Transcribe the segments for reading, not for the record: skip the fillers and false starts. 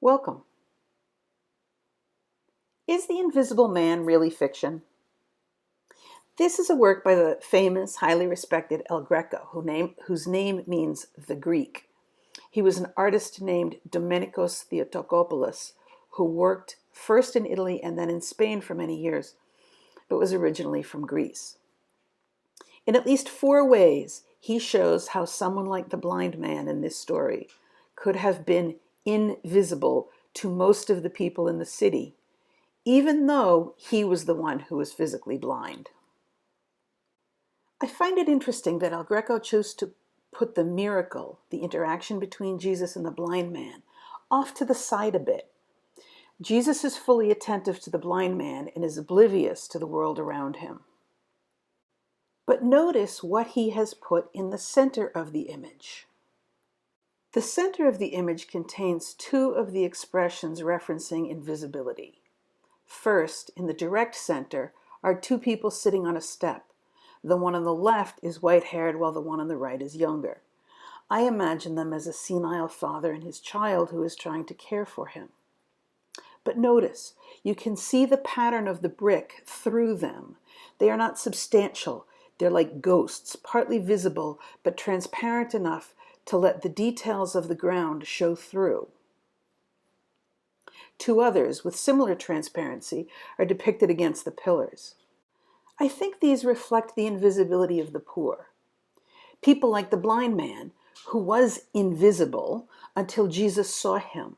Welcome. Is The Invisible Man really fiction? This is a work by the famous, highly respected El Greco, whose name means the Greek. He was an artist named Domenikos Theotokopoulos, who worked first in Italy and then in Spain for many years, but was originally from Greece. In at least 4 ways, he shows how someone like the blind man in this story could have been invisible to most of the people in the city, even though he was the one who was physically blind. I find it interesting that El Greco chose to put the miracle, the interaction between Jesus and the blind man, off to the side a bit. Jesus is fully attentive to the blind man and is oblivious to the world around him. But notice what he has put in the center of the image. The center of the image contains 2 of the expressions referencing invisibility. First, in the direct center, are 2 people sitting on a step. The one on the left is white-haired while the one on the right is younger. I imagine them as a senile father and his child who is trying to care for him. But notice, you can see the pattern of the brick through them. They are not substantial. They're like ghosts, partly visible, but transparent enough to let the details of the ground show through. 2 others, with similar transparency, are depicted against the pillars. I think these reflect the invisibility of the poor. People like the blind man, who was invisible until Jesus saw him.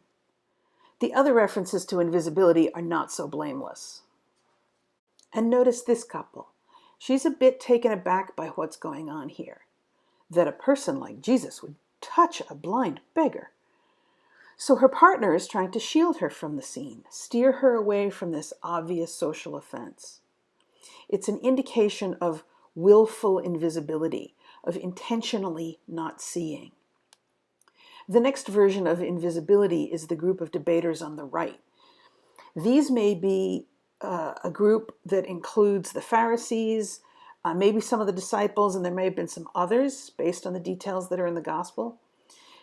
The other references to invisibility are not so blameless. And notice this couple. She's a bit taken aback by what's going on here, that a person like Jesus would touch a blind beggar. So her partner is trying to shield her from the scene, steer her away from this obvious social offense. It's an indication of willful invisibility, of intentionally not seeing. The next version of invisibility is the group of debaters on the right. These may be a group that includes the Pharisees, maybe some of the disciples, and there may have been some others based on the details that are in the gospel.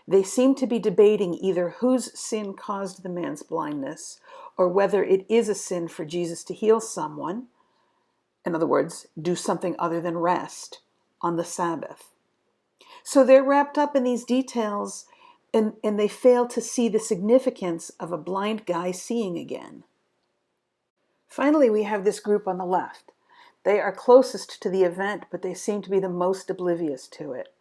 They seem to be debating either whose sin caused the man's blindness or whether it is a sin for Jesus to heal someone. In other words, do something other than rest on the Sabbath. So they're wrapped up in these details and they fail to see the significance of a blind guy seeing again. Finally, we have this group on the left. They are closest to the event, but they seem to be the most oblivious to it.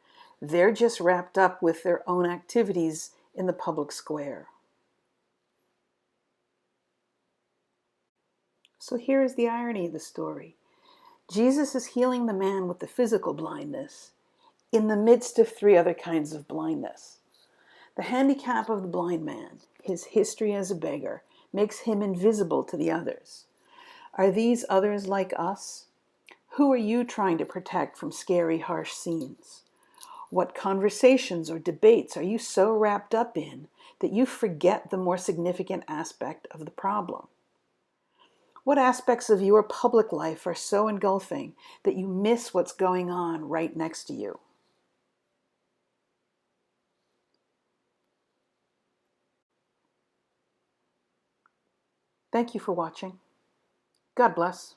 They're just wrapped up with their own activities in the public square. So here is the irony of the story. Jesus is healing the man with the physical blindness in the midst of 3 other kinds of blindness. The handicap of the blind man, his history as a beggar, makes him invisible to the others. Are these others like us? Who are you trying to protect from scary, harsh scenes? What conversations or debates are you so wrapped up in that you forget the more significant aspect of the problem? What aspects of your public life are so engulfing that you miss what's going on right next to you? Thank you for watching. God bless.